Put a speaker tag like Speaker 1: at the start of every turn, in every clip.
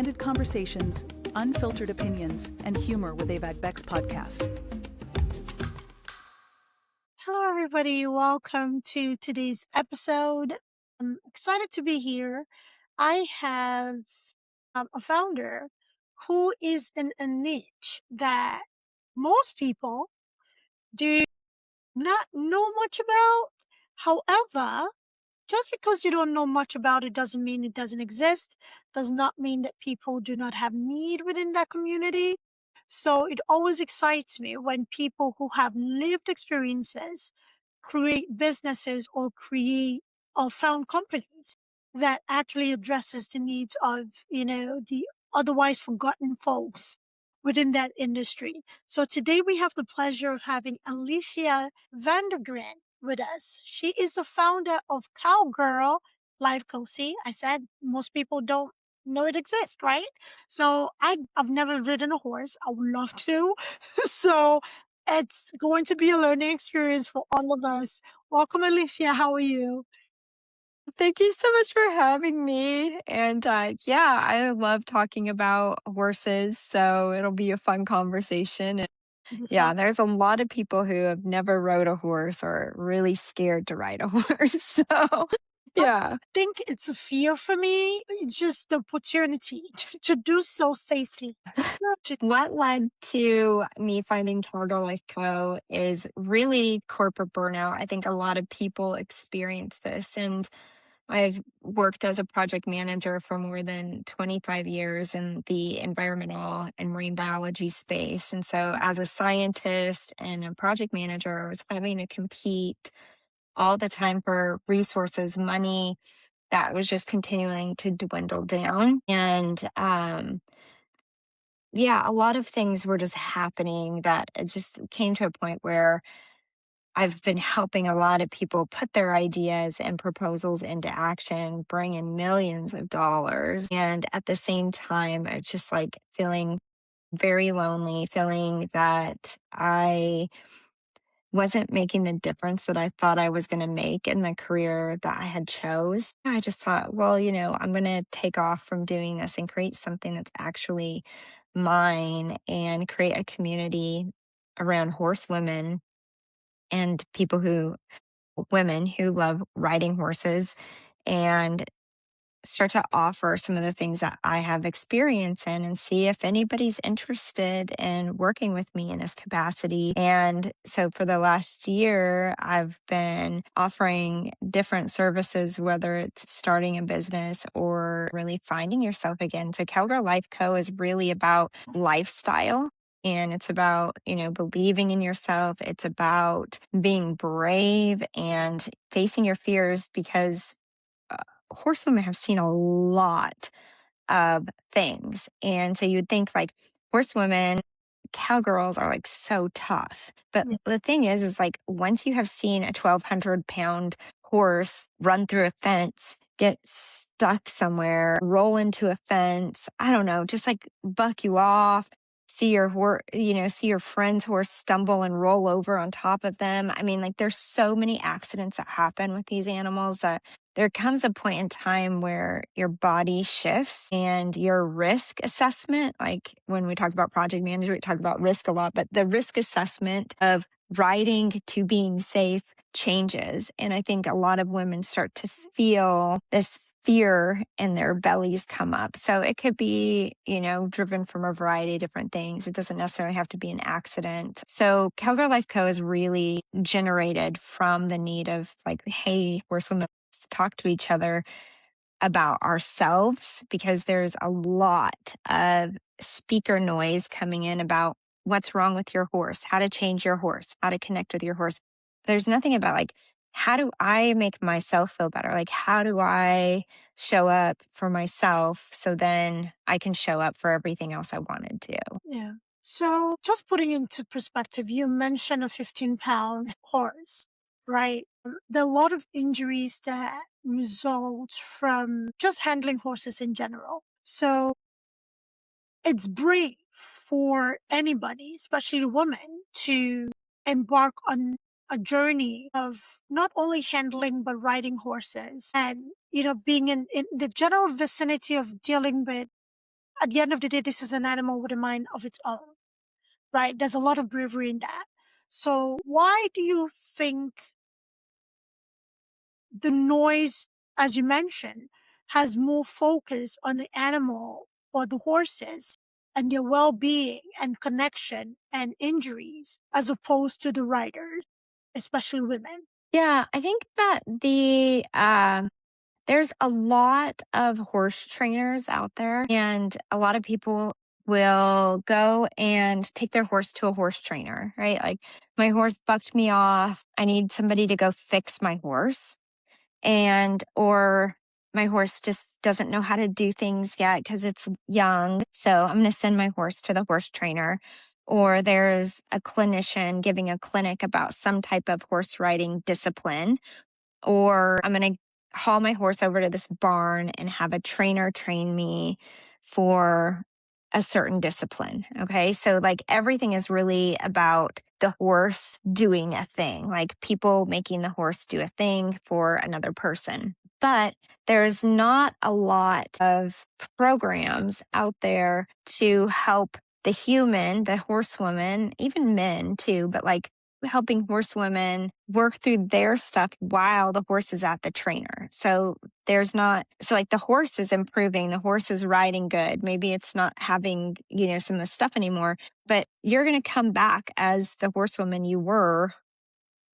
Speaker 1: candid conversations, unfiltered opinions, and humor with AVP71 podcast.
Speaker 2: Hello, everybody. Welcome to today's episode. I'm excited to be here. I have a founder who is in a niche that most people do not know much about. However, just because you don't know much about it doesn't mean it doesn't exist, does not mean that people do not have need within that community. So it always excites me when people who have lived experiences create businesses or found companies that actually addresses the needs of, the otherwise forgotten folks within that industry. So today we have the pleasure of having Alicia VanderGriend with us. She is the founder of Careerl Life Coach. See, I said most people don't know it exists, right? So I've never ridden a horse. I would love to. So it's going to be a learning experience for all of us. Welcome, Alicia. How are you?
Speaker 3: Thank you so much for having me. And yeah, I love talking about horses, so it'll be a fun conversation. And yeah, there's a lot of people who have never rode a horse or are really scared to ride a horse. So yeah.
Speaker 2: Think it's a fear for me. It's just the opportunity to do so safely.
Speaker 3: What led to me finding Careerl Life Co. is really corporate burnout. I think a lot of people experience this, and I've worked as a project manager for more than 25 years in the environmental and marine biology space. And so, as a scientist and a project manager, I was having to compete all the time for resources, money that was just continuing to dwindle down. And yeah, a lot of things were just happening that it just came to a point where I've been helping a lot of people put their ideas and proposals into action, bring in millions of dollars. And at the same time, it's just like feeling very lonely, feeling that I wasn't making the difference that I thought I was going to make in the career that I had chose. I just thought, well, I'm going to take off from doing this and create something that's actually mine and create a community around horsewomen and women who love riding horses, and start to offer some of the things that I have experience in and see if anybody's interested in working with me in this capacity. And so for the last year, I've been offering different services, whether it's starting a business or really finding yourself again. So Careerl Life Co. is really about lifestyle. And it's about, believing in yourself. It's about being brave and facing your fears, because horsewomen have seen a lot of things. And so you'd think like horsewomen, cowgirls are like so tough. But the thing is like once you have seen a 1,200-pound horse run through a fence, get stuck somewhere, roll into a fence, I don't know, just like buck you off, see your horse, see your friend's horse stumble and roll over on top of them. I mean, like there's so many accidents that happen with these animals that there comes a point in time where your body shifts and your risk assessment, like when we talk about project management, we talk about risk a lot, but the risk assessment of riding to being safe changes. And I think a lot of women start to feel this fear in their bellies come up. So it could be, driven from a variety of different things. It doesn't necessarily have to be an accident. So Careerl Life Co. is really generated from the need of like, hey, horsewomen, let's talk to each other about ourselves, because there's a lot of speaker noise coming in about what's wrong with your horse, how to change your horse, how to connect with your horse. There's nothing about like, how do I make myself feel better? Like, how do I show up for myself so then I can show up for everything else I want to do?
Speaker 2: Yeah. So just putting into perspective, you mentioned a 15-pound horse, right? There are a lot of injuries that result from just handling horses in general. So it's brave for anybody, especially a woman, to embark on a journey of not only handling but riding horses and being in the general vicinity of dealing with at the end of the day, this is an animal with a mind of its own, right? There's a lot of bravery in that. So why do you think the noise, as you mentioned, has more focus on the animal or the horses and their well-being and connection and injuries as opposed to the riders, especially women?
Speaker 3: Yeah, I think that there's a lot of horse trainers out there, and a lot of people will go and take their horse to a horse trainer, right? Like, my horse bucked me off. I need somebody to go fix my horse. Or my horse just doesn't know how to do things yet because it's young. So I'm going to send my horse to the horse trainer. Or there's a clinician giving a clinic about some type of horse riding discipline. Or I'm going to haul my horse over to this barn and have a trainer train me for a certain discipline. Okay. So, like, everything is really about the horse doing a thing, like people making the horse do a thing for another person. But there's not a lot of programs out there to help the human, the horsewoman, even men too, but like helping horsewomen work through their stuff while the horse is at the trainer. So there's not, so like the horse is improving, the horse is riding good. Maybe it's not having, some of the stuff anymore, but you're going to come back as the horsewoman you were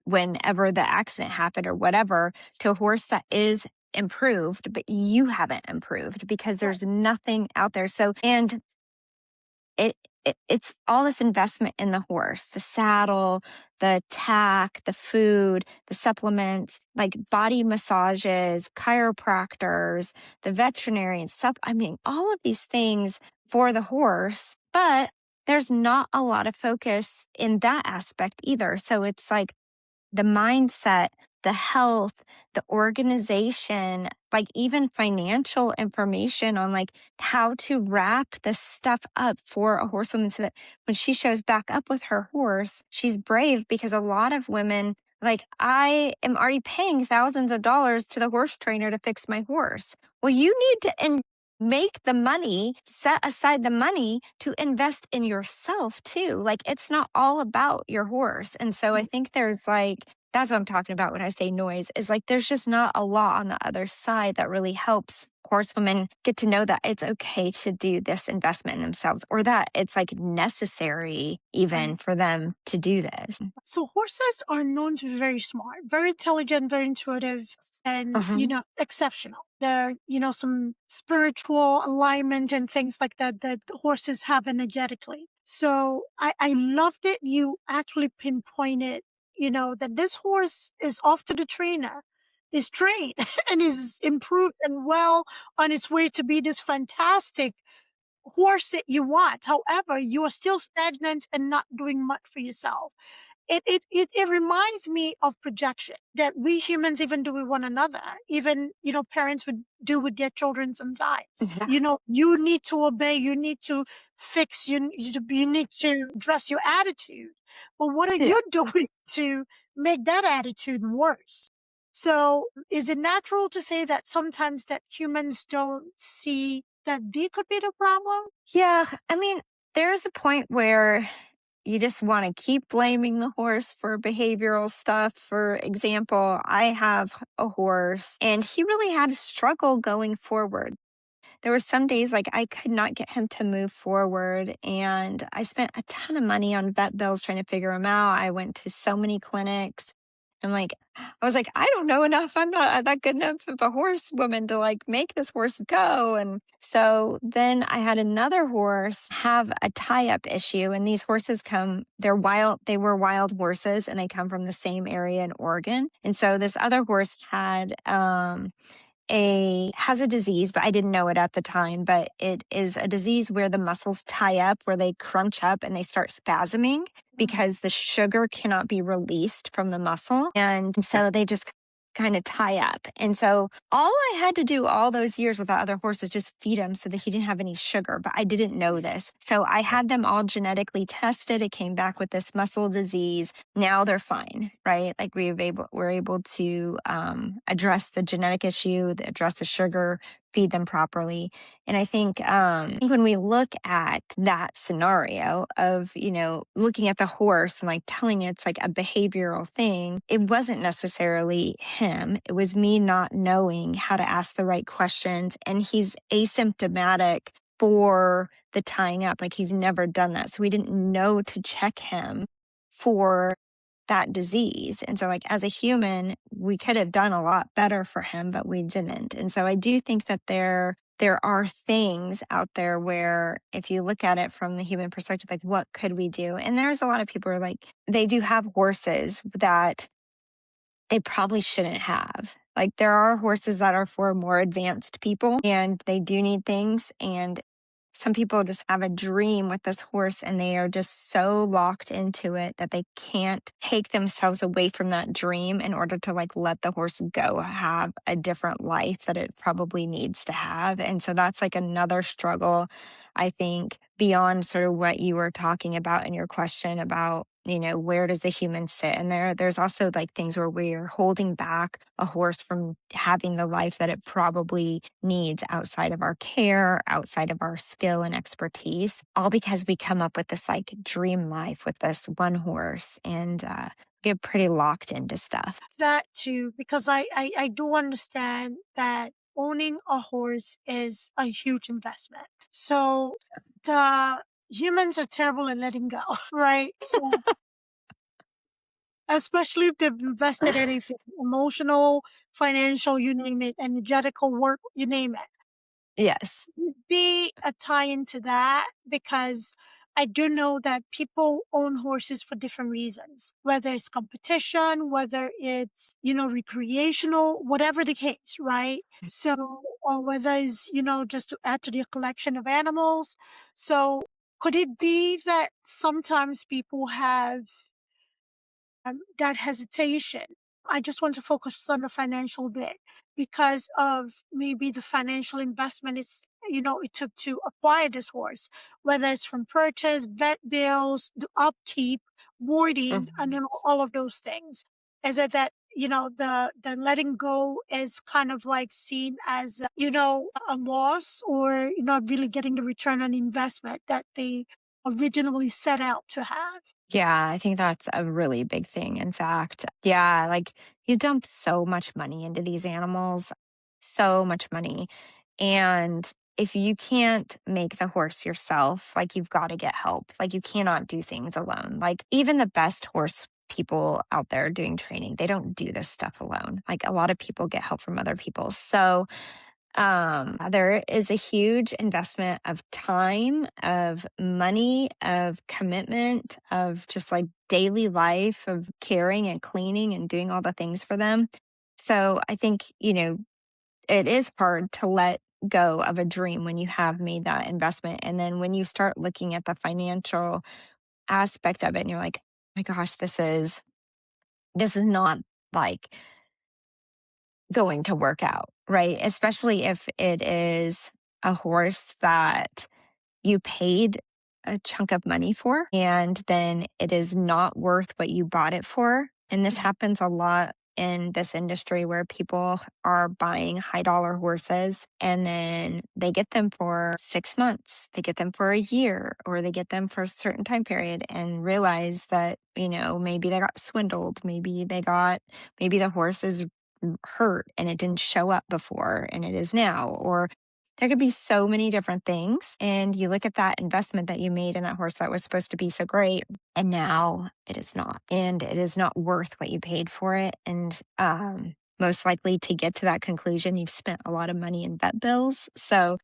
Speaker 3: whenever the accident happened or whatever, to a horse that is improved, but you haven't improved because there's nothing out there. So, and it's all this investment in the horse, the saddle, the tack, the food, the supplements, like body massages, chiropractors, the veterinarian stuff. I mean, all of these things for the horse, but there's not a lot of focus in that aspect either. So it's like the mindset, the health, the organization, like even financial information on like how to wrap this stuff up for a horsewoman so that when she shows back up with her horse, she's brave. Because a lot of women, like, I am already paying thousands of dollars to the horse trainer to fix my horse. Well, you need to make the money, set aside the money to invest in yourself too. Like, it's not all about your horse. And so I think there's like, that's what I'm talking about when I say noise, is like there's just not a lot on the other side that really helps horsewomen get to know that it's okay to do this investment in themselves, or that it's like necessary even for them to do this.
Speaker 2: So horses are known to be very smart, very intelligent, very intuitive, and, exceptional. There, some spiritual alignment and things like that that horses have energetically. So I loved it. You actually pinpointed, that this horse is off to the trainer, is trained and is improved and well on its way to be this fantastic horse that you want. However, you are still stagnant and not doing much for yourself. It reminds me of projection that we humans even do with one another. Even, parents would do with their children sometimes. You need to obey, you need to fix, you need to address your attitude. But what are you doing to make that attitude worse? So is it natural to say that sometimes that humans don't see that they could be the problem?
Speaker 3: Yeah. I mean, there's a point where you just want to keep blaming the horse for behavioral stuff. For example, I have a horse and he really had a struggle going forward. There were some days like I could not get him to move forward, and I spent a ton of money on vet bills trying to figure him out. I went to so many clinics. I was like, I don't know enough. I'm not that good enough of a horsewoman to like make this horse go. And so then I had another horse have a tie-up issue. And these horses they're wild. They were wild horses, and they come from the same area in Oregon. And so this other horse has a disease, but I didn't know it at the time. But it is a disease where the muscles tie up, where they crunch up and they start spasming because the sugar cannot be released from the muscle. And so they just kind of tie up. And so all I had to do all those years with that other horse is just feed him so that he didn't have any sugar. But I didn't know this. So I had them all genetically tested. It came back with this muscle disease. Now they're fine, right? Like we're able to address the genetic issue, address the sugar feed them properly. And I think when we look at that scenario of, looking at the horse and like telling it's like a behavioral thing, it wasn't necessarily him. It was me not knowing how to ask the right questions. And he's asymptomatic for the tying up. Like he's never done that. So we didn't know to check him for that disease. And so, like, as a human, we could have done a lot better for him, but we didn't. And so I do think that there are things out there where if you look at it from the human perspective, like what could we do? And there's a lot of people who are like, they do have horses that they probably shouldn't have. Like there are horses that are for more advanced people and they do need things. And some people just have a dream with this horse and they are just so locked into it that they can't take themselves away from that dream in order to like let the horse go have a different life that it probably needs to have. And so that's like another struggle, I think, beyond sort of what you were talking about in your question about, where does the human sit? And there's also like things where we're holding back a horse from having the life that it probably needs outside of our care, outside of our skill and expertise, all because we come up with this like dream life with this one horse and get pretty locked into stuff.
Speaker 2: That too, because I do understand that owning a horse is a huge investment. So the humans are terrible at letting go, right? So especially if they've invested anything emotional, financial, you name it, energetical work, you name it.
Speaker 3: Yes.
Speaker 2: Be a tie into that because I do know that people own horses for different reasons, whether it's competition, whether it's, recreational, whatever the case, right? So, or whether it's, just to add to their collection of animals. So, could it be that sometimes people have that hesitation? I just want to focus on the financial bit because of maybe the financial investment it took to acquire this horse, whether it's from purchase, vet bills, the upkeep, boarding, and
Speaker 3: Mhm.
Speaker 2: all of those things. Is it that, the letting go is kind of like seen as, a loss or not really getting the return on investment that they originally set out to have?
Speaker 3: Yeah, I think that's a really big thing. In fact, yeah, like you dump so much money into these animals, so much money. And if you can't make the horse yourself, like you've got to get help. Like you cannot do things alone. Like even the best horse people out there doing training, they don't do this stuff alone. Like a lot of people get help from other people. So there is a huge investment of time, of money, of commitment, of just like daily life, of caring and cleaning and doing all the things for them. So I think, it is hard to let go of a dream when you have made that investment. And then when you start looking at the financial aspect of it and you're like, my gosh, this is not like going to work out, right? Especially if it is a horse that you paid a chunk of money for and then it is not worth what you bought it for. And this happens a lot in this industry where people are buying high dollar horses and then they get them for 6 months, they get them for a year, or they get them for a certain time period and realize that, maybe they got swindled. Maybe the horse is hurt and it didn't show up before and it is now, or there could be so many different things. And you look at that investment that you made in that horse that was supposed to be so great, and now it is not. And it is not worth what you paid for it. And most likely to get to that conclusion, you've spent a lot of money in vet bills. So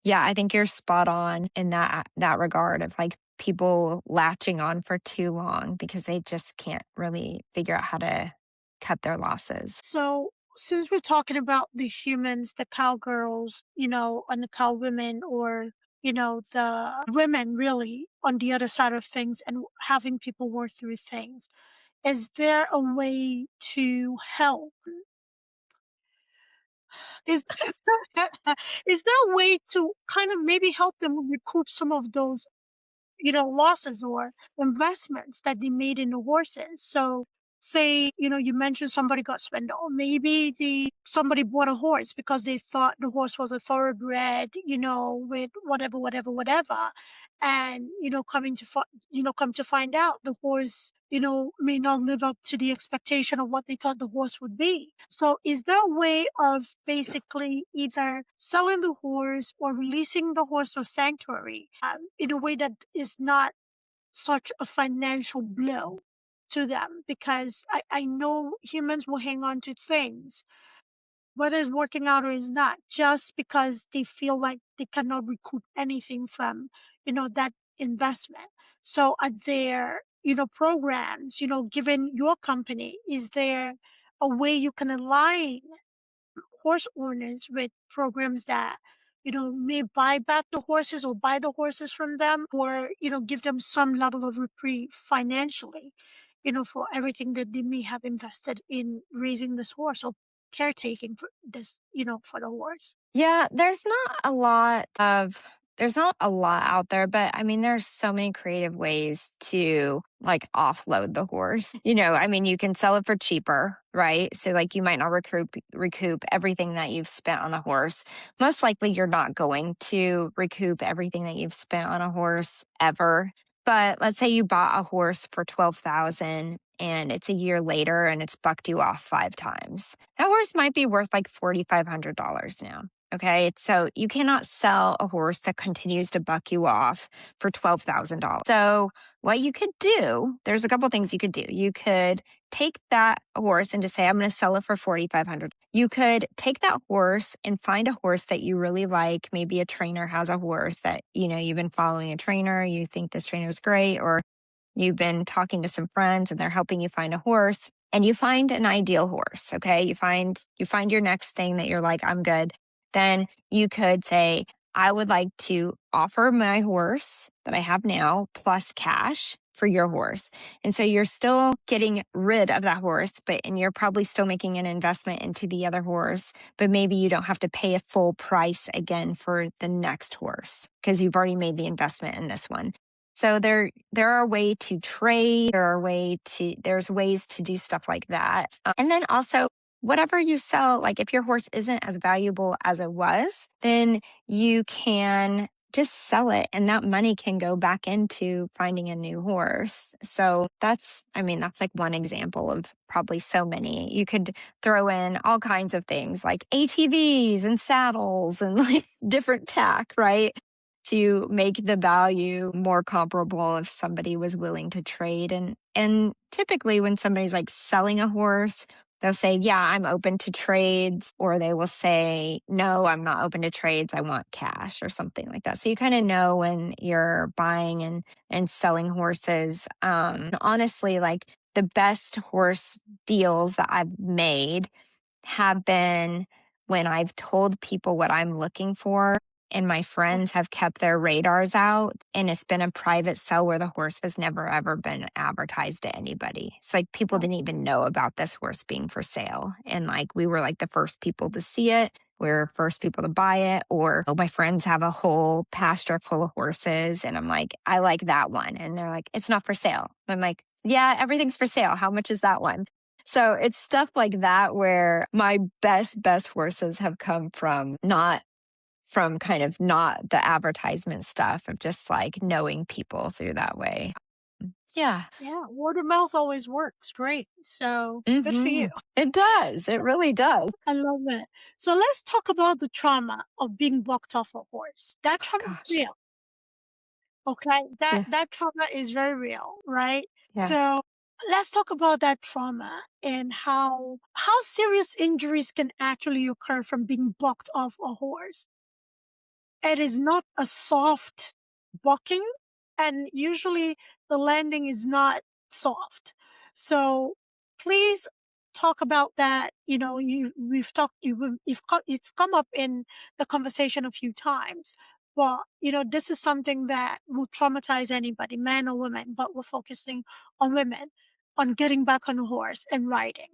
Speaker 3: yeah, I think you're spot on in that regard of like people latching on for too long because they just can't really figure out how to cut their losses.
Speaker 2: So, since we're talking about the humans, the cowgirls, and the cow women, or, the women really on the other side of things and having people work through things, is there a way to help? Is, is there a way to kind of maybe help them recoup some of those, losses or investments that they made in the horses? So, say, you mentioned somebody got swindled. Maybe somebody bought a horse because they thought the horse was a thoroughbred, with whatever, whatever, whatever. And, come to find out the horse, may not live up to the expectation of what they thought the horse would be. So is there a way of basically either selling the horse or releasing the horse or sanctuary in a way that is not such a financial blow to them? Because I know humans will hang on to things, whether it's working out or is not, just because they feel like they cannot recoup anything from, that investment. So are there, programs, given your company, is there a way you can align horse owners with programs that may buy back the horses or buy the horses from them, or give them some level of reprieve financially, for everything that they may have invested in raising this horse or caretaking for this, for the horse.
Speaker 3: Yeah, there's not a lot out there, but I mean, there's so many creative ways to like offload the horse. I mean, you can sell it for cheaper, right? So like you might not recoup everything that you've spent on the horse. Most likely you're not going to recoup everything that you've spent on a horse ever. But let's say you bought a horse for 12,000 and it's a year later and it's bucked you off 5 times. That horse might be worth like $4,500 now. Okay. So you cannot sell a horse that continues to buck you off for $12,000. So what you could do, there's a couple things you could do. You could take that horse and just say, I'm going to sell it for $4,500. You could take that horse and find a horse that you really like. Maybe a trainer has a horse that, you've been following a trainer. You think this trainer is great, or you've been talking to some friends and they're helping you find a horse, and you find an ideal horse. Okay. You find your next thing that you're like, I'm good. Then you could say, I would like to offer my horse that I have now plus cash for your horse. And so you're still getting rid of that horse, and you're probably still making an investment into the other horse, but maybe you don't have to pay a full price again for the next horse because you've already made the investment in this one. So there are ways to trade, there's ways to do stuff like that. And then also whatever you sell, like if your horse isn't as valuable as it was, then you can just sell it and that money can go back into finding a new horse. So that's like one example of probably so many. You could throw in all kinds of things like ATVs and saddles and like different tack, right? To make the value more comparable if somebody was willing to trade. And typically when somebody's like selling a horse, they'll say, yeah, I'm open to trades, or they will say, no, I'm not open to trades. I want cash or something like that. So you kind of know when you're buying and selling horses. Honestly, like the best horse deals that I've made have been when I've told people what I'm looking for and my friends have kept their radars out, and it's been a private sale where the horse has never ever been advertised to anybody. It's like people didn't even know about this horse being for sale. And like we were like the first people to see it. We're first people to buy it. Or my friends have a whole pasture full of horses and I'm like, I like that one. And they're like, it's not for sale. I'm like, yeah, everything's for sale. How much is that one? So it's stuff like that where my best horses have come from kind of not the advertisement stuff of just like knowing people through that way. Yeah.
Speaker 2: Yeah, word of mouth always works great. So good for you.
Speaker 3: It does. It really does.
Speaker 2: I love it. So let's talk about the trauma of being bucked off a horse. That trauma is real. Okay, that trauma is very real, right?
Speaker 3: Yeah.
Speaker 2: So let's talk about that trauma and how serious injuries can actually occur from being bucked off a horse. It is not a soft bucking, and usually the landing is not soft. So please talk about that. It's come up in the conversation a few times. But, this is something that will traumatize anybody, man or woman, but we're focusing on women, on getting back on a horse and riding.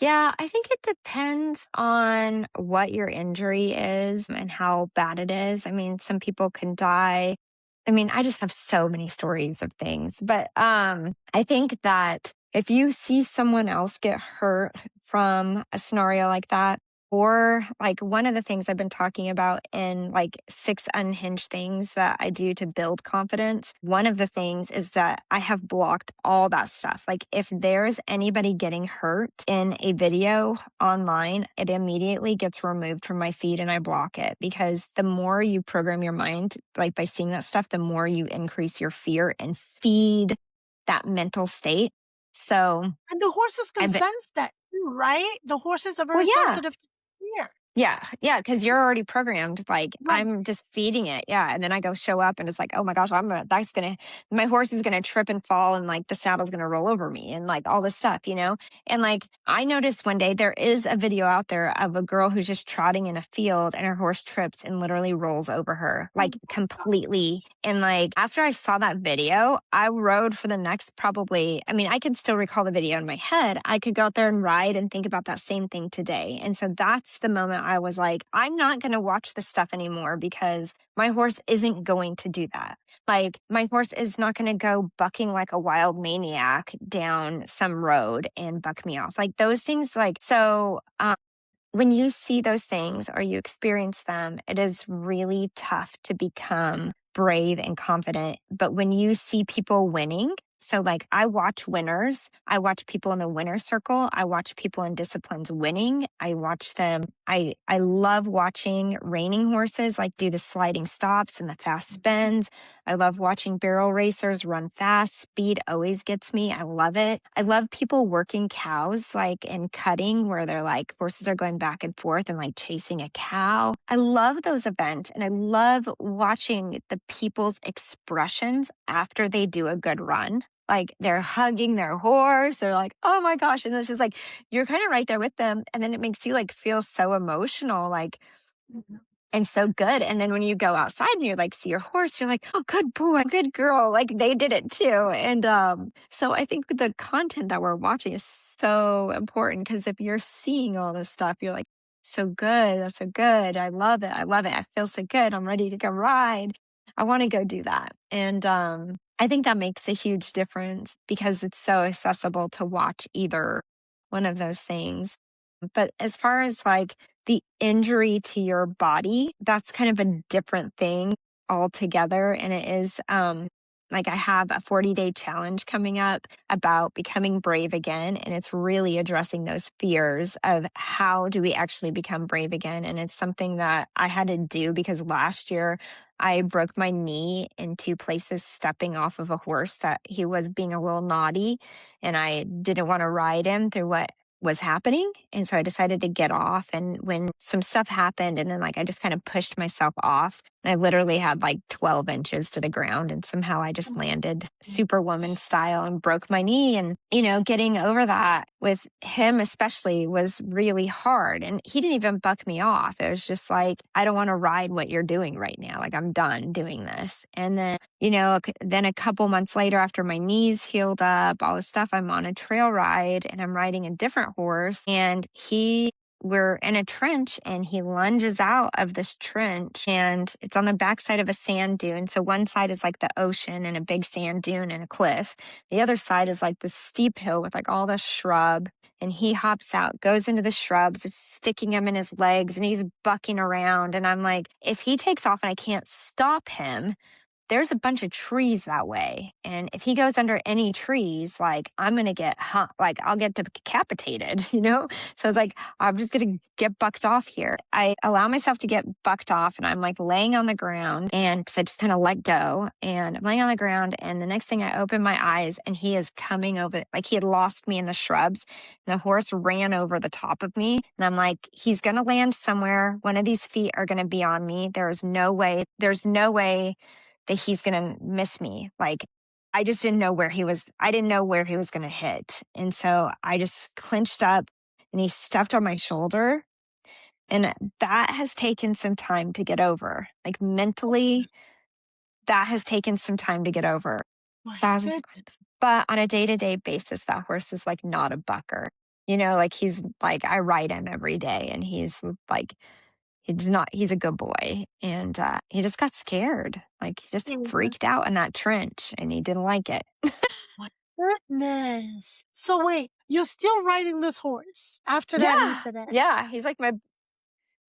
Speaker 3: Yeah, I think it depends on what your injury is and how bad it is. I mean, some people can die. I mean, I just have so many stories of things, but I think that if you see someone else get hurt from a scenario like that, or like one of the things I've been talking about in like 6 unhinged things that I do to build confidence, one of the things is that I have blocked all that stuff. Like if there's anybody getting hurt in a video online, it immediately gets removed from my feed and I block it, because the more you program your mind, like by seeing that stuff, the more you increase your fear and feed that mental state. So
Speaker 2: And the horses can
Speaker 3: I've been,
Speaker 2: sense that too, right? The horses are
Speaker 3: well,
Speaker 2: very
Speaker 3: yeah,
Speaker 2: sensitive to fear.
Speaker 3: yeah, because you're already programmed. Like
Speaker 2: Right.
Speaker 3: I'm just feeding it, yeah. And then I go show up, and it's like, oh my gosh, my horse is gonna trip and fall, and like the saddle's gonna roll over me, and like all this stuff, you know. And like I noticed one day there is a video out there of a girl who's just trotting in a field, and her horse trips and literally rolls over her,
Speaker 2: Oh
Speaker 3: like
Speaker 2: my God.
Speaker 3: completely. And like after I saw that video, I rode for the next probably. I mean, I could still recall the video in my head. I could go out there and ride and think about that same thing today. And so that's the moment I was like, I'm not going to watch this stuff anymore, because my horse isn't going to do that. Like, my horse is not going to go bucking like a wild maniac down some road and buck me off. Like, those things, like, so, when you see those things or you experience them, it is really tough to become brave and confident. But when you see people winning, so like I watch winners, I watch people in the winner circle, I watch people in disciplines winning, I watch them. I love watching reining horses like do the sliding stops and the fast spins. I love watching barrel racers run fast. Speed always gets me. I love it. I love people working cows, like in cutting, where they're like horses are going back and forth and like chasing a cow. I love those events. And I love watching the people's expressions after they do a good run. Like they're hugging their horse. They're like, oh my gosh. And it's just like, you're kind of right there with them. And then it makes you like feel so emotional. Like,
Speaker 2: Mhm.
Speaker 3: and so good. And then when you go outside and you like see your horse, you're like, oh, good boy, good girl. Like they did it too. And so I think the content that we're watching is so important, because if you're seeing all this stuff, you're like, so good. That's so good. I love it. I love it. I feel so good. I'm ready to go ride. I want to go do that. And I think that makes a huge difference, because it's so accessible to watch either one of those things. But as far as like the injury to your body, that's kind of a different thing altogether. And it is like I have a 40-day challenge coming up about becoming brave again. And it's really addressing those fears of how do we actually become brave again. And it's something that I had to do because last year I broke my knee in 2 places stepping off of a horse that he was being a little naughty. And I didn't want to ride him through what was happening. And so I decided to get off. And when some stuff happened, and then like I just kind of pushed myself off, and I literally had like 12 inches to the ground. And somehow I just landed superwoman style and broke my knee. And, you know, getting over that with him, especially, was really hard. And he didn't even buck me off. It was just like, I don't want to ride what you're doing right now. Like, I'm done doing this. And then, you know, then a couple months later, after my knees healed up, all this stuff, I'm on a trail ride and I'm riding a different horse. And we're in a trench, and he lunges out of this trench, and it's on the backside of a sand dune. So one side is like the ocean and a big sand dune and a cliff. The other side is like this steep hill with like all the shrub. And he hops out, goes into the shrubs, it's sticking him in his legs, and he's bucking around. And I'm like, if he takes off and I can't stop him, there's a bunch of trees that way. And if he goes under any trees, like I'm going to get, like I'll get decapitated, you know? So it's like, I'm just going to get bucked off here. I allow myself to get bucked off, and I'm like laying on the ground, and cause I just kind of let go, and I'm laying on the ground. And the next thing I open my eyes, and he is coming over, like he had lost me in the shrubs. And the horse ran over the top of me. And I'm like, he's going to land somewhere. One of these feet are going to be on me. There's no way that he's going to miss me. Like, I just didn't know where he was. I didn't know where he was going to hit. And so I just clinched up, and he stepped on my shoulder. And that has taken some time to get over. Like mentally, that has taken some time to get over.
Speaker 2: My
Speaker 3: That was-
Speaker 2: goodness.
Speaker 3: But on a day-to-day basis, that horse is like not a bucker. You know, like he's like, I ride him every day, and he's like, he's a good boy. And he just got scared. Like he just
Speaker 2: Yeah.
Speaker 3: freaked out in that trench, and he didn't like it.
Speaker 2: My Goodness. So wait, you're still riding this horse after that
Speaker 3: Yeah.
Speaker 2: incident?
Speaker 3: Yeah.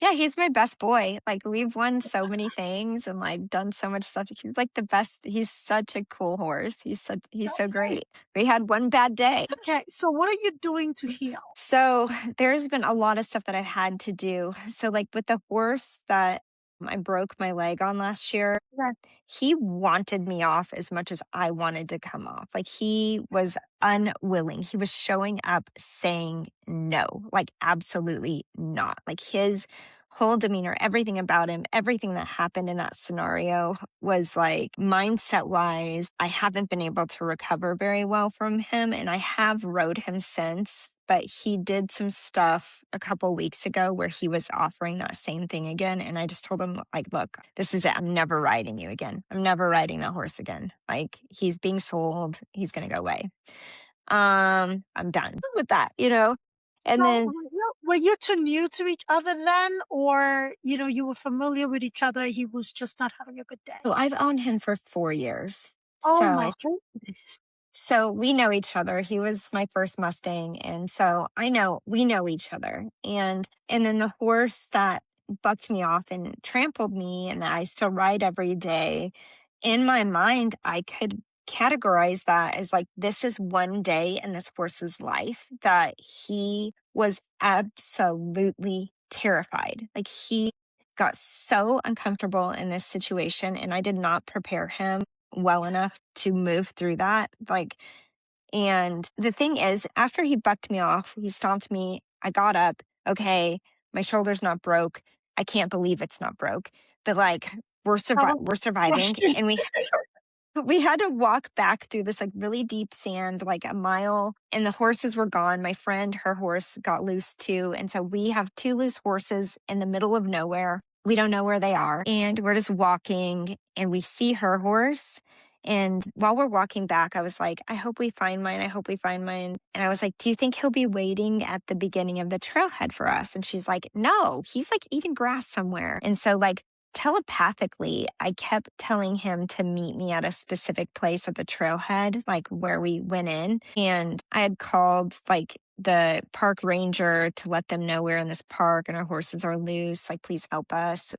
Speaker 3: Yeah, he's my best boy. Like, we've won so many things and, like, done so much stuff. He's, like, the best. He's such a cool horse. He's so
Speaker 2: Okay.
Speaker 3: great. We had one bad day.
Speaker 2: Okay. So what are you doing to heal?
Speaker 3: So, there's been a lot of stuff that I had to do. So, like, with the horse that I broke my leg on last year,
Speaker 2: Right.
Speaker 3: he wanted me off as much as I wanted to come off. Like, he was unwilling. He was showing up saying no, like, absolutely not. Like, his whole demeanor, everything about him, everything that happened in that scenario was like mindset wise, I haven't been able to recover very well from him. And I have rode him since, but he did some stuff a couple weeks ago where he was offering that same thing again. And I just told him, like, look, this is it. I'm never riding you again. I'm never riding that horse again. Like, he's being sold. He's going to go away. I'm done with that, you know? And
Speaker 2: So
Speaker 3: then
Speaker 2: were you two new to each other then, or you were familiar with each other? He was just not having a good day.
Speaker 3: so I've owned him for 4 years.
Speaker 2: Oh my
Speaker 3: So
Speaker 2: goodness.
Speaker 3: So we know each other. He was my first Mustang, and so we know each other. And then the horse that bucked me off and trampled me and I still ride every day. In my mind, I could categorize that as like this is one day in this horse's life that he was absolutely terrified. Like, he got so uncomfortable in this situation and I did not prepare him well enough to move through that. Like, and the thing is, after he bucked me off, he stomped me. I got up. Okay, my shoulder's not broke. I can't believe it's not broke. But like,
Speaker 2: That was
Speaker 3: we're surviving,
Speaker 2: frustrating.
Speaker 3: and we had to walk back through this like really deep sand, like a mile, and the horses were gone. My friend, her horse got loose too. And so we have two loose horses in the middle of nowhere. We don't know where they are. And we're just walking and we see her horse. And while we're walking back, I was like, I hope we find mine. I hope we find mine. And I was like, do you think he'll be waiting at the beginning of the trailhead for us? And she's like, no, he's like eating grass somewhere. And so, like, telepathically, I kept telling him to meet me at a specific place at the trailhead, like where we went in. And I had called like the park ranger to let them know we're in this park and our horses are loose. Like, please help us.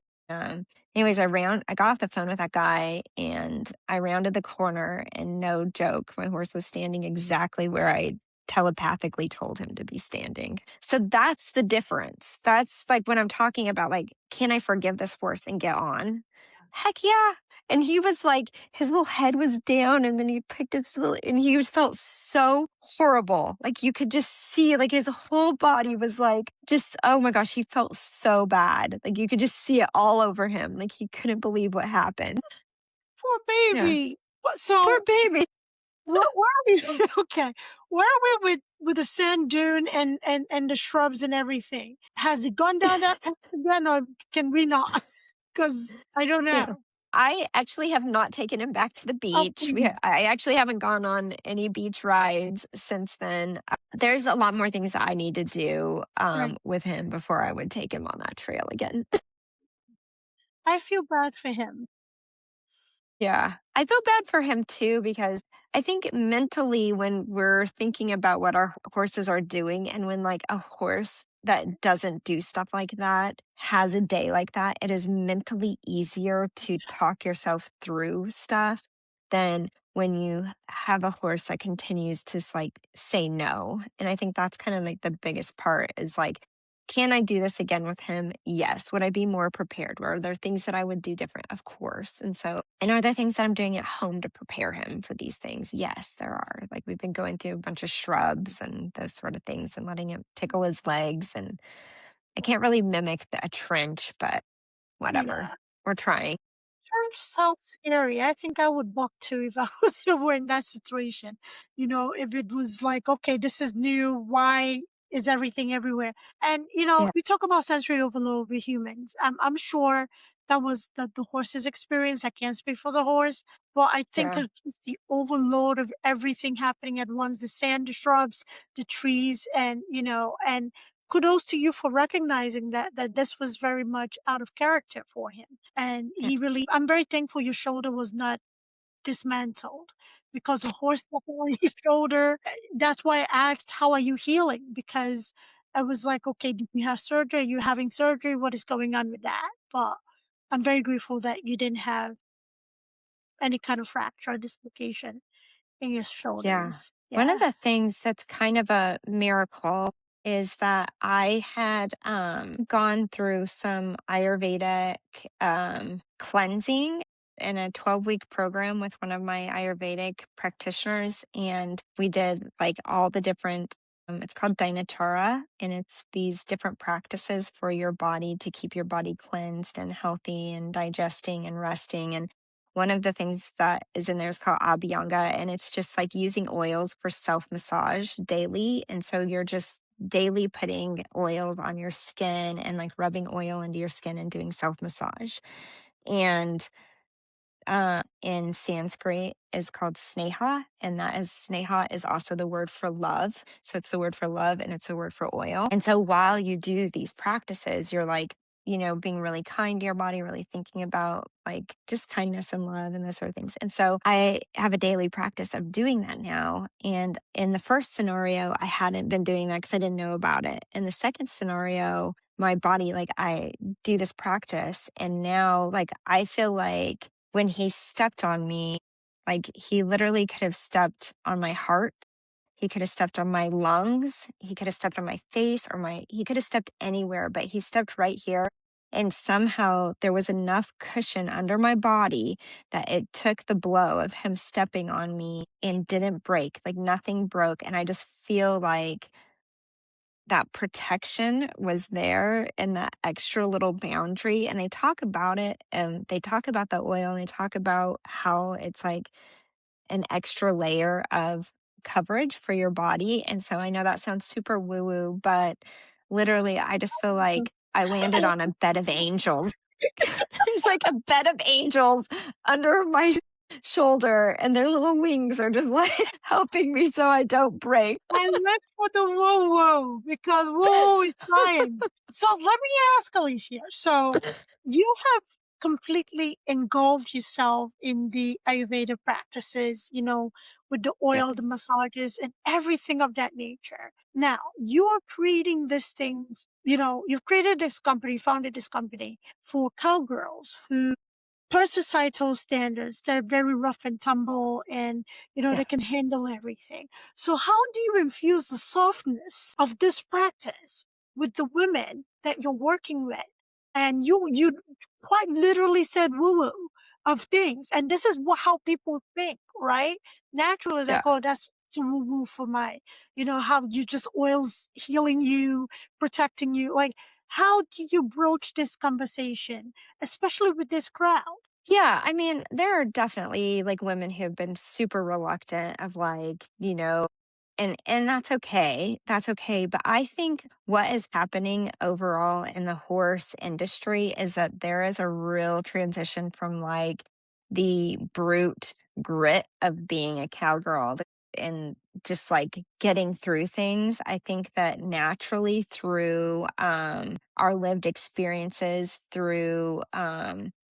Speaker 3: Anyways, I got off the phone with that guy and I rounded the corner, and no joke, my horse was standing exactly where I telepathically told him to be standing. So that's the difference. That's like when I'm talking about, like, can I forgive this horse and get on? Heck yeah. And he was like, his little head was down, and then he picked up his little, and he was felt so horrible. Like, you could just see, like, his whole body was like, just, oh my gosh, he felt so bad. Like, you could just see it all over him. Like, he couldn't believe what happened.
Speaker 2: Poor
Speaker 3: Yeah.
Speaker 2: baby.
Speaker 3: Poor
Speaker 2: So
Speaker 3: baby.
Speaker 2: where are we? Okay, where are we with the sand dune and the shrubs and everything? Has it gone down that path again, or can we not? Because I don't
Speaker 3: Yeah.
Speaker 2: know.
Speaker 3: I actually have not taken him back to the
Speaker 2: Oh
Speaker 3: beach.
Speaker 2: please.
Speaker 3: I actually haven't gone on any beach rides since then. There's a lot more things that I need to do
Speaker 2: Right.
Speaker 3: with him before I would take him on that trail again.
Speaker 2: I feel bad for him.
Speaker 3: Yeah. I feel bad for him too, because I think mentally, when we're thinking about what our horses are doing, and when like a horse that doesn't do stuff like that has a day like that, it is mentally easier to talk yourself through stuff than when you have a horse that continues to like say no. And I think that's kind of like the biggest part is like, can I do this again with him? Yes. Would I be more prepared? Are there things that I would do different? Of course. And are there things that I'm doing at home to prepare him for these things? Yes, there are. Like, we've been going through a bunch of shrubs and those sort of things and letting him tickle his legs. And I can't really mimic a trench, but whatever.
Speaker 2: Yeah.
Speaker 3: We're trying.
Speaker 2: Church sounds scary. I think I would buck too if I was ever in that situation. If it was like, okay, this is new. Why is everything everywhere? And
Speaker 3: Yeah.
Speaker 2: we talk about sensory overload with humans. I'm sure that was the horse's experience. I can't speak for the horse, but I think
Speaker 3: Yeah.
Speaker 2: it's just the overload of everything happening at once: the sand, the shrubs, the trees, and kudos to you for recognizing that this was very much out of character for him. And
Speaker 3: Yeah.
Speaker 2: I'm very thankful your shoulder was not dismantled because a horse stepping on your shoulder. That's why I asked, "How are you healing?" Because I was like, "Okay, did you have surgery? Are you having surgery? What is going on with that?" But I'm very grateful that you didn't have any kind of fracture or dislocation in your
Speaker 3: Yeah.
Speaker 2: shoulders.
Speaker 3: One of
Speaker 2: Yeah.
Speaker 3: the things that's kind of a miracle is that I had gone through some Ayurvedic cleansing in a 12-week program with one of my Ayurvedic practitioners. And we did like all the different, it's called Dinatura, and it's these different practices for your body to keep your body cleansed and healthy and digesting and resting. And one of the things that is in there is called Abhyanga, and it's just like using oils for self massage daily. And so you're just daily putting oils on your skin and like rubbing oil into your skin and doing self massage. And in Sanskrit is called sneha, and that is sneha is also the word for love. So it's the word for love and it's a word for oil. And so while you do these practices, you're like, being really kind to your body, really thinking about like just kindness and love and those sort of things. And so I have a daily practice of doing that now. And in the first scenario, I hadn't been doing that because I didn't know about it. In the second scenario, my body, like I do this practice, and now like I feel like when he stepped on me, like he literally could have stepped on my heart. He could have stepped on my lungs. He could have stepped on my face he could have stepped anywhere, but he stepped right here. And somehow there was enough cushion under my body that it took the blow of him stepping on me and didn't break. Like nothing broke. And I just feel like that protection was there and that extra little boundary. And they talk about it, and they talk about the oil, and they talk about how it's like an extra layer of coverage for your body. And so I know that sounds super woo woo, but literally, I just feel like I landed on a bed of angels. There's like a bed of angels under my shoulder, and their little wings are just like helping me so I don't break.
Speaker 2: I look for the woo woo because woo woo is science. So let me ask Alicia. So you have completely engulfed yourself in the Ayurveda practices, with the
Speaker 3: Yep.
Speaker 2: oil, the massages, and everything of that nature. Now you are creating these things, you've created this company, founded this company for cowgirls who per societal standards, they're very rough and tumble and,
Speaker 3: Yeah.
Speaker 2: they can handle everything. So how do you infuse the softness of this practice with the women that you're working with? And you quite literally said woo woo of things. And this is how people think, right? Natural is like,
Speaker 3: Yeah.
Speaker 2: oh, that's too woo woo for how you just oils healing you, protecting you. Like, how do you broach this conversation, especially with this crowd?
Speaker 3: Yeah, I mean, there are definitely like women who have been super reluctant of like, and that's okay. That's okay. But I think what is happening overall in the horse industry is that there is a real transition from like the brute grit of being a cowgirl and just like getting through things. I think that naturally through our lived experiences, through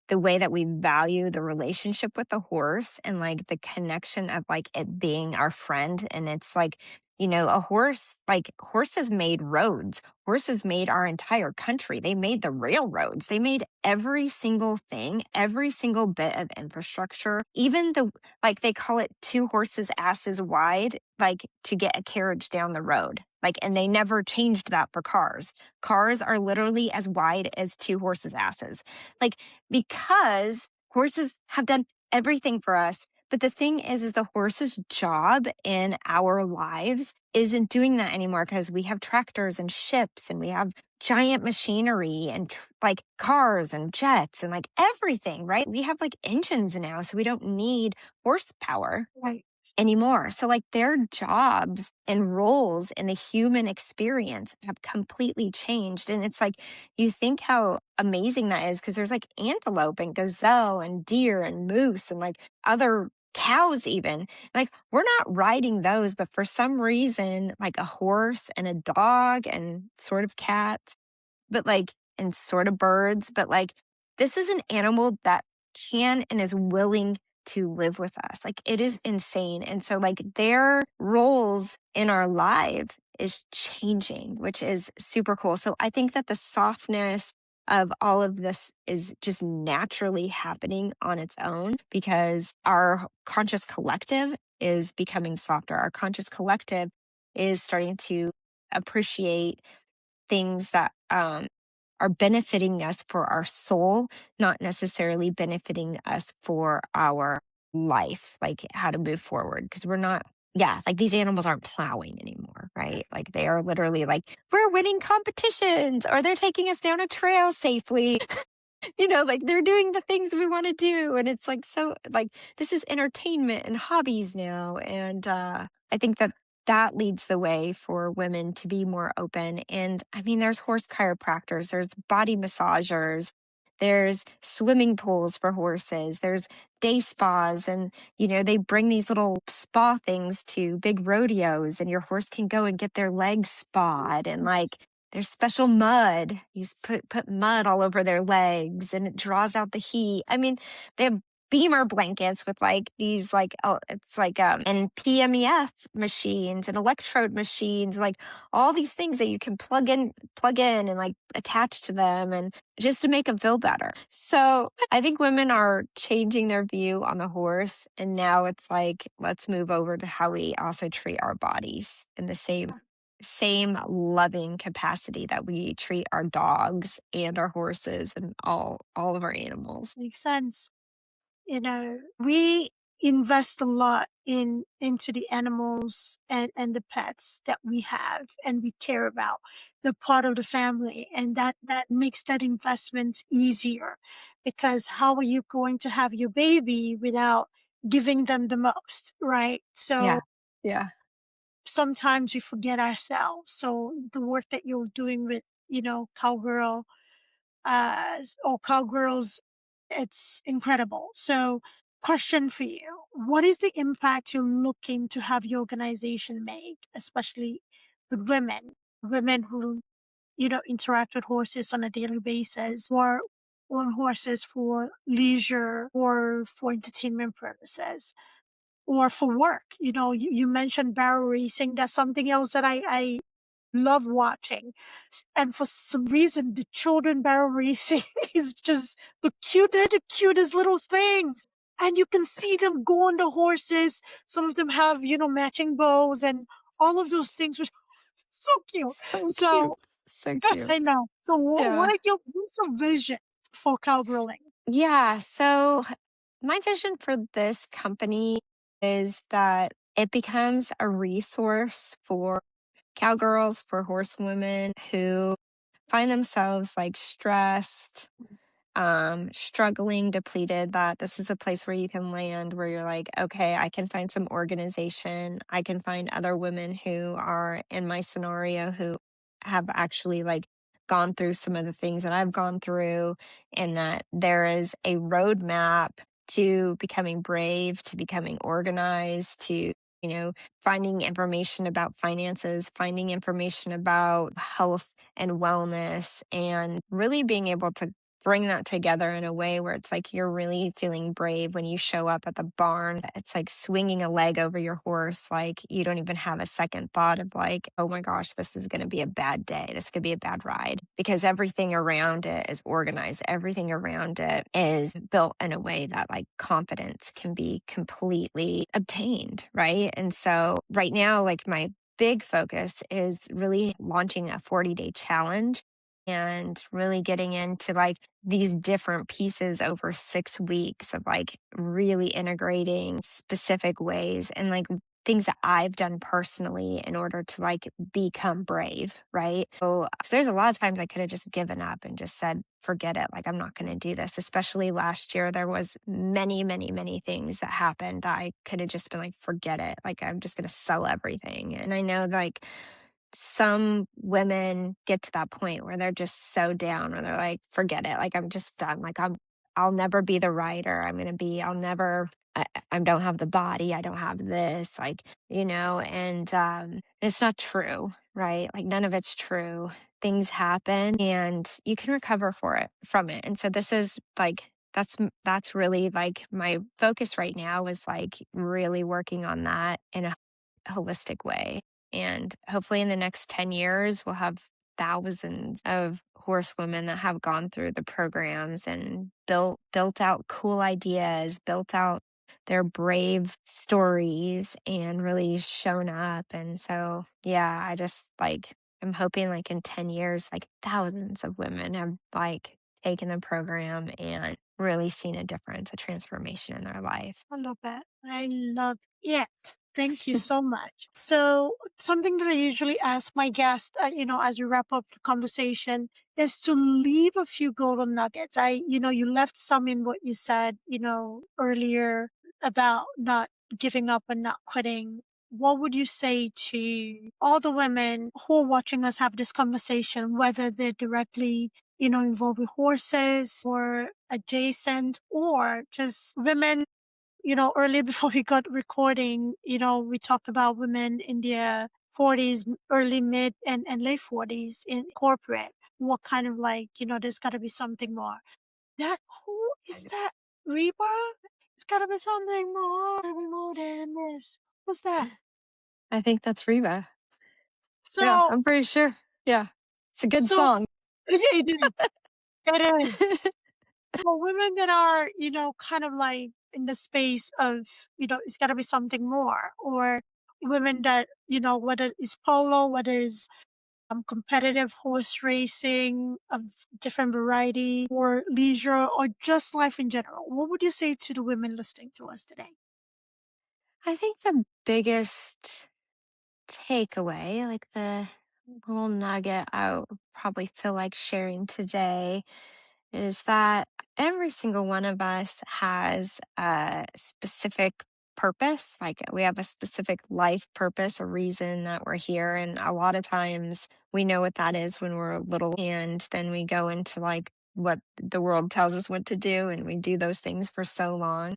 Speaker 3: the way that we value the relationship with the horse and like the connection of like it being our friend. And it's like, a horse, like horses made roads. Horses made our entire country. They made the railroads. They made every single thing, every single bit of infrastructure, even like they call it two horses' asses wide, like to get a carriage down the road. Like, and they never changed that for cars. Cars are literally as wide as two horses' asses. Like, because horses have done everything for us. But the thing is the horse's job in our lives isn't doing that anymore because we have tractors and ships and we have giant machinery and like cars and jets and like everything, right? We have like engines now, so we don't need horsepower
Speaker 2: Right.
Speaker 3: anymore. So, like, their jobs and roles in the human experience have completely changed. And it's like, you think how amazing that is because there's like antelope and gazelle and deer and moose and like other cows, even. Like, we're not riding those, but for some reason, like a horse and a dog and sort of cats, but like, and sort of birds, but like, this is an animal that can and is willing to live with us. Like, it is insane. And so, like, their roles in our life is changing, which is super cool. So I think that the softness of all of this is just naturally happening on its own because our conscious collective is becoming softer. Our conscious collective is starting to appreciate things that are benefiting us for our soul, not necessarily benefiting us for our life, like how to move forward. Because we're not, yeah, like these animals aren't plowing anymore, right? Like they are literally like, we're winning competitions or they're taking us down a trail safely. Like they're doing the things we want to do. And it's like, so like, this is entertainment and hobbies now. And I think that that leads the way for women to be more open. And I mean, there's horse chiropractors, there's body massagers, there's swimming pools for horses, there's day spas. And, they bring these little spa things to big rodeos, and your horse can go and get their legs spa'd. And like, there's special mud. You put mud all over their legs and it draws out the heat. I mean, they have beamer blankets with like these like it's like and PMEF machines and electrode machines, like all these things that you can plug in and like attach to them and just to make them feel better. So I think women are changing their view on the horse, and now it's like, let's move over to how we also treat our bodies in the same loving capacity that we treat our dogs and our horses and all of our animals.
Speaker 2: Makes sense. We invest a lot into the animals and the pets that we have and we care about. They're part of the family, and that makes that investment easier, because how are you going to have your baby without giving them the most, right? So
Speaker 3: Yeah. Yeah.
Speaker 2: sometimes we forget ourselves. So the work that you're doing with, Cowgirl, or Cowgirls, it's incredible. So, question for you: what is the impact you're looking to have your organization make, especially with women who, interact with horses on a daily basis, or on horses for leisure or for entertainment purposes? Or for work? You mentioned barrel racing. That's something else that I love watching. And for some reason, the children barrel racing is just they're the cutest little things. And you can see them go on the horses. Some of them have, matching bows and all of those things, which so cute.
Speaker 3: So cute.
Speaker 2: So
Speaker 3: So cute.
Speaker 2: I know. So
Speaker 3: Yeah.
Speaker 2: what's your vision for cowgirling?
Speaker 3: Yeah. So my vision for this company is that it becomes a resource for cowgirls, for horsewomen who find themselves like stressed, struggling, depleted, that this is a place where you can land where you're like, okay, I can find some organization. I can find other women who are in my scenario who have actually like gone through some of the things that I've gone through, and that there is a roadmap to becoming brave, to becoming organized, to finding information about finances, finding information about health and wellness, and really being able to bring that together in a way where it's like you're really feeling brave when you show up at the barn. It's like swinging a leg over your horse. Like you don't even have a second thought of like, oh my gosh, this is going to be a bad day. This could be a bad ride, because everything around it is organized. Everything around it is built in a way that like confidence can be completely obtained. Right. And so right now, like my big focus is really launching a 40-day challenge and really getting into like these different pieces over 6 weeks of like really integrating specific ways and like things that I've done personally in order to like become brave, right? So there's a lot of times I could have just given up and just said, forget it. Like, I'm not going to do this. Especially last year, there was many, many, many things that happened that I could have just been like, forget it. Like, I'm just going to sell everything. And I know like some women get to that point where they're just so down, or they're like, forget it. Like, I'm just done. Like, I'll never be the writer. I'll never, I don't have the body. I don't have this, like, and it's not true, right? Like, none of it's true. Things happen and you can recover from it. And so this is like that's really like my focus right now is like really working on that in a holistic way. And hopefully in the next 10 years, we'll have thousands of horsewomen that have gone through the programs and built out cool ideas, built out their brave stories and really shown up. And so, yeah, I just like, I'm hoping like in 10 years, like thousands of women have like taken the program and really seen a difference, a transformation in their life.
Speaker 2: I love that. I love it. Thank you so much. So, something that I usually ask my guests, as we wrap up the conversation, is to leave a few golden nuggets. You left some in what you said, earlier about not giving up and not quitting. What would you say to all the women who are watching us have this conversation, whether they're directly involved with horses or adjacent, or just women? Earlier before we got recording, we talked about women in their 40s, early, mid, and late 40s in corporate. What kind of like, there's got to be something more. That, who is that? Reba? It's got to be something more. Gotta be more than this. What's that?
Speaker 3: I think that's Reba. Yeah,
Speaker 2: So,
Speaker 3: I'm pretty sure. Yeah. It's a good
Speaker 2: so
Speaker 3: song.
Speaker 2: it is. It is. For women that are, kind of like in the space of, it's got to be something more, or women that, whether it's polo, whether it's competitive horse racing of different variety, or leisure, or just life in general, what would you say to the women listening to us today?
Speaker 3: I think the biggest takeaway, like the little nugget I would probably feel like sharing today, is that every single one of us has a specific purpose. Like we have a specific life purpose, a reason that we're here. And a lot of times we know what that is when we're little. And then we go into like what the world tells us what to do. And we do those things for so long.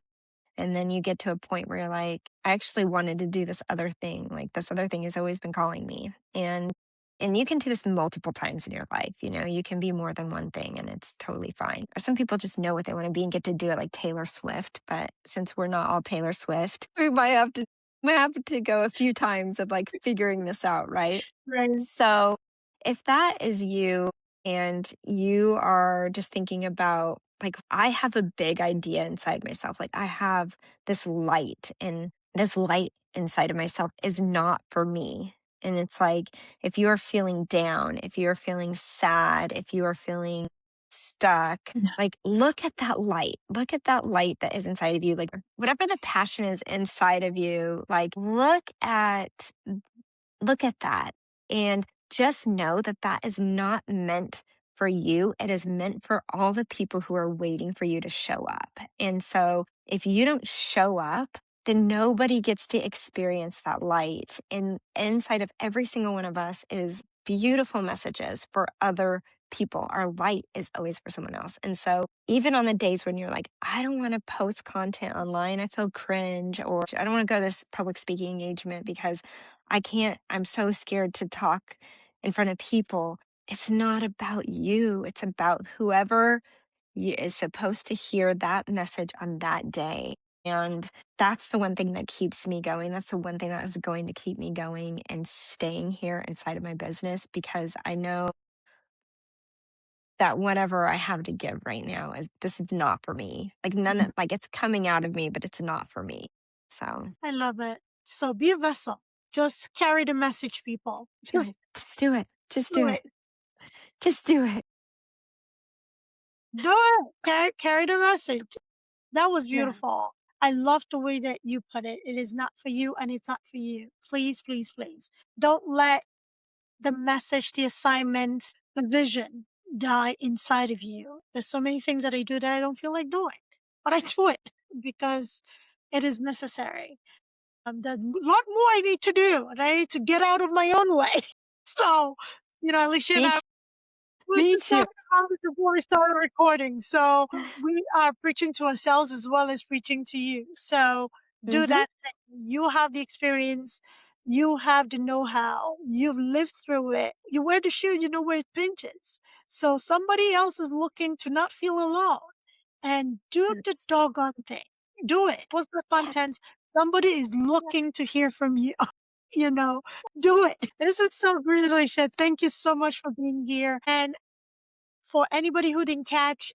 Speaker 3: And then you get to a point where you're like, I actually wanted to do this other thing. Like this other thing has always been calling me. And you can do this multiple times in your life. You can be more than one thing and it's totally fine. Or some people just know what they want to be and get to do it like Taylor Swift. But since we're not all Taylor Swift, we might have to go a few times of like figuring this out, right?
Speaker 2: Right.
Speaker 3: So if that is you and you are just thinking about, like, I have a big idea inside myself, like, I have this light, and this light inside of myself is not for me. And it's like, if you are feeling down, if you are feeling sad, if you are feeling stuck,
Speaker 2: Yeah.
Speaker 3: like, look at that light. Look at that light that is inside of you. Like, whatever the passion is inside of you, like, look at that and just know that that is not meant for you. It is meant for all the people who are waiting for you to show up. And so if you don't show up, then nobody gets to experience that light. And inside of every single one of us is beautiful messages for other people. Our light is always for someone else. And so even on the days when you're like, I don't want to post content online, I feel cringe, or I don't want to go to this public speaking engagement because I can't, I'm so scared to talk in front of people. It's not about you. It's about whoever is supposed to hear that message on that day. And that's the one thing that keeps me going. That's the one thing that is going to keep me going and staying here inside of my business, because I know that whatever I have to give right now is, this is not for me. Like like it's coming out of me, but it's not for me. So
Speaker 2: I love it. So be a vessel. Just carry the message, people.
Speaker 3: yeah,
Speaker 2: Just
Speaker 3: just do it. Just
Speaker 2: do
Speaker 3: do it.
Speaker 2: it.
Speaker 3: Just do it.
Speaker 2: Do it. Carry the message. That was
Speaker 3: Yeah.
Speaker 2: beautiful. I love the way that you put it. It is not for you and it's not for you. Please, please, please. Don't let the message, the assignment, the vision die inside of you. There's so many things that I do that I don't feel like doing, but I do it because it is necessary. There's a lot more I need to do, and I need to get out of my own way. So, Alicia and
Speaker 3: Me
Speaker 2: I
Speaker 3: too.
Speaker 2: were
Speaker 3: Me
Speaker 2: just
Speaker 3: too.
Speaker 2: talking about it before we started recording. So we are preaching to ourselves as well as preaching to you. So do
Speaker 3: Hmm.
Speaker 2: that thing. You have the experience. You have the know-how. You've lived through it. You wear the shoe, you know where it pinches. So somebody else is looking to not feel alone. and do the doggone thing. Do it. Post the content. Somebody is looking to hear from you. You know, do it. This is so great, Alicia. Thank you so much for being here. And for anybody who didn't catch,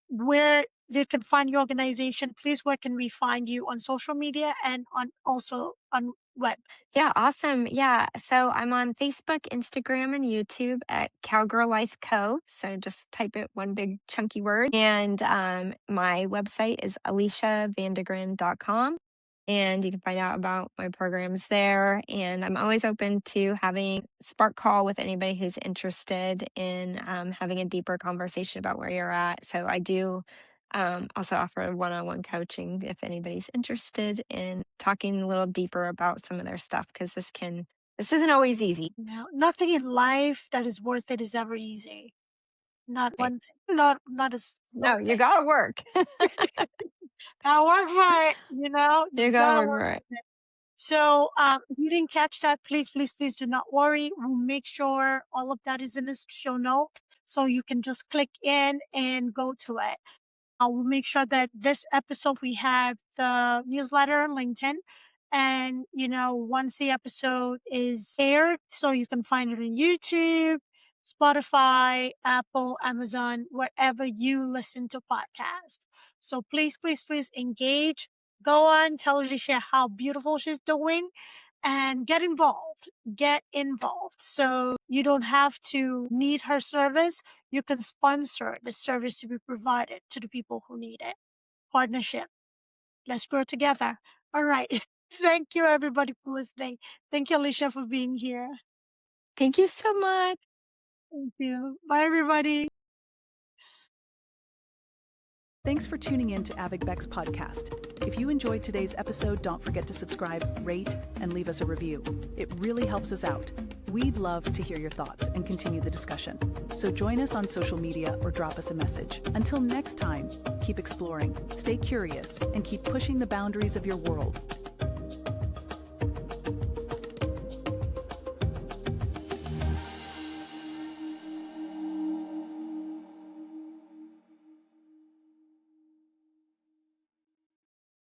Speaker 2: where they can find your organization, please, where can we find you on social media and also on web?
Speaker 3: Yeah, awesome. Yeah. So I'm on Facebook, Instagram, and YouTube at Cowgirl Life Co. So just type it one big chunky word. And my website is AliciaVanderGriend.com. And you can find out about my programs there. And I'm always open to having Spark Call with anybody who's interested in having a deeper conversation about where you're at. So I do also offer one-on-one coaching if anybody's interested in talking a little deeper about some of their stuff, because this isn't always easy.
Speaker 2: No, nothing in life that is worth it is ever easy. Not
Speaker 3: Right?
Speaker 2: one thing. Not a
Speaker 3: No,
Speaker 2: single
Speaker 3: you
Speaker 2: thing.
Speaker 3: gotta work.
Speaker 2: Gotta work for it,
Speaker 3: You
Speaker 2: You
Speaker 3: gotta
Speaker 2: gotta
Speaker 3: work
Speaker 2: work
Speaker 3: for it.
Speaker 2: for it. So, if you didn't catch that, please, please, please do not worry. We'll make sure all of that is in this show note, so you can just click in and go to it. We'll make sure that this episode we have the newsletter on LinkedIn. And, once the episode is aired, so you can find it on YouTube, Spotify, Apple, Amazon, wherever you listen to podcasts. So please, please, please engage. Go on, tell Alicia how beautiful she's doing and get involved. Get involved. So you don't have to need her service. You can sponsor the service to be provided to the people who need it. Partnership. Let's grow together. All right. Thank you, everybody, for listening. Thank you, Alicia, for being here.
Speaker 3: Thank you so much.
Speaker 2: Thank you. Bye, everybody.
Speaker 1: Thanks for tuning in to Avik Beck's podcast. If you enjoyed today's episode, don't forget to subscribe, rate, and leave us a review. It really helps us out. We'd love to hear your thoughts and continue the discussion. So join us on social media or drop us a message. Until next time, keep exploring, stay curious, and keep pushing the boundaries of your world.